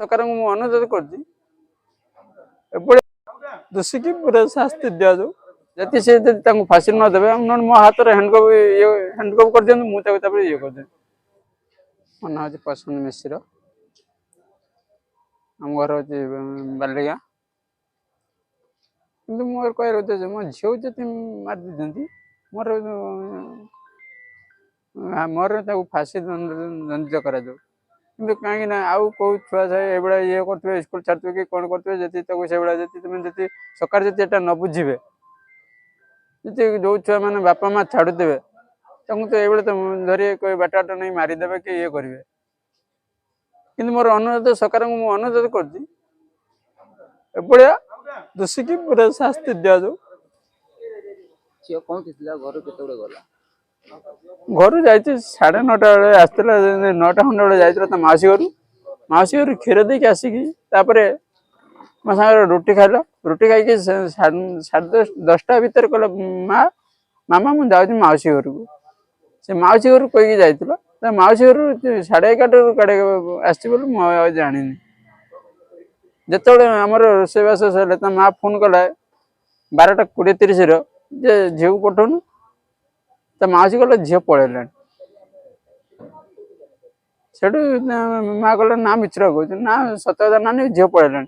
सरकार को अनुरोध कर दोषी की पूरा शास्ति दि जाऊ जति से फांसी न देवे मो हाथ हैंडकप कर दिखाँ मुझे ये करदे मो ना हूँ प्रशांत मिश्र आम घर हूँ बालिगा कि मोर कह उद्देश्य मो झील जी मारी दी मोर मोर फांसी दंडित कर कहीं आउ कौ छुआ ये ये करते स्कूल छाड़े कि कौन करते तुम जी सरकार जी न बुझे जो छुआ मैंने बापा माँ छाड़ुवे तो ये तो धरी कोई बाटा नहीं मारिदेवे कि ये करेंगे कि मोर अनुरोध सरकार को अनुरोध कर दोषी की पूरा शास्ति दि जाऊ घर जा 9:30 बेले आसला 9टा खंडे बेले जाता मौसी घर क्षीर देके आसिक मो सागर रुटी खाइल रुटी खाई 10:30 भितर कहला माँ मामा मुझे जाऊँ मौसी घर को से मौसी घर कहीकि जाइल मौसी घर 11:30 कड़े आस जानी जिते आमर रोसईबास सर माँ फोन कला 12:20 झील को पठाऊन तो मौसी कहला झील पलैला से माँ कहला ना मिछर कह ना सत कथा ना झील पलैला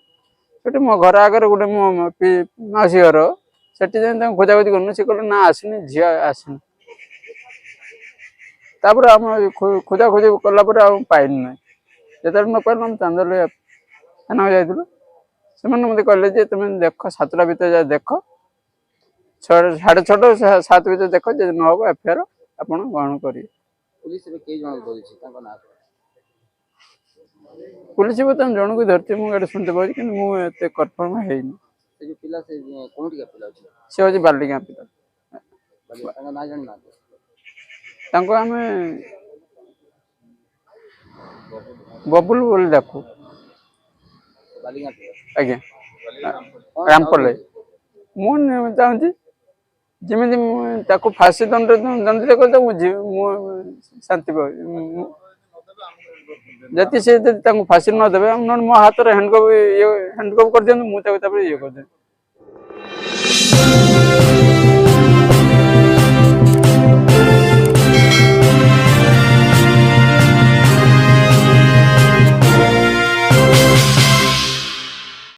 से मो घर आगे गोटे मो मौसी घर से खोजाखोजी कर सी कहले ना आसनी झी आसनी तापर आम खोजाखोजी कलापर पाइल ना जो न पाइल हम चांदल थाना जाइल से मत कहले तुम देख 7टा भितर जा देख 6:30 7 भितर देख जो न हम एफआईआर आप ग्रहण करेंगे पुलिस बर्तमान जन को धरती मुझे शुणते पाई कि मुझे कन्फर्म है सी हूँ बालिगा पिता आम बबुल बोली डाकू आज्ञा रामपल मुझे चाहूँगी जमी फांसी दंडित कर शांति जति से फांसी न देवे मो हाथ हैंडकप कर दिखाँ मुझे ये करदे।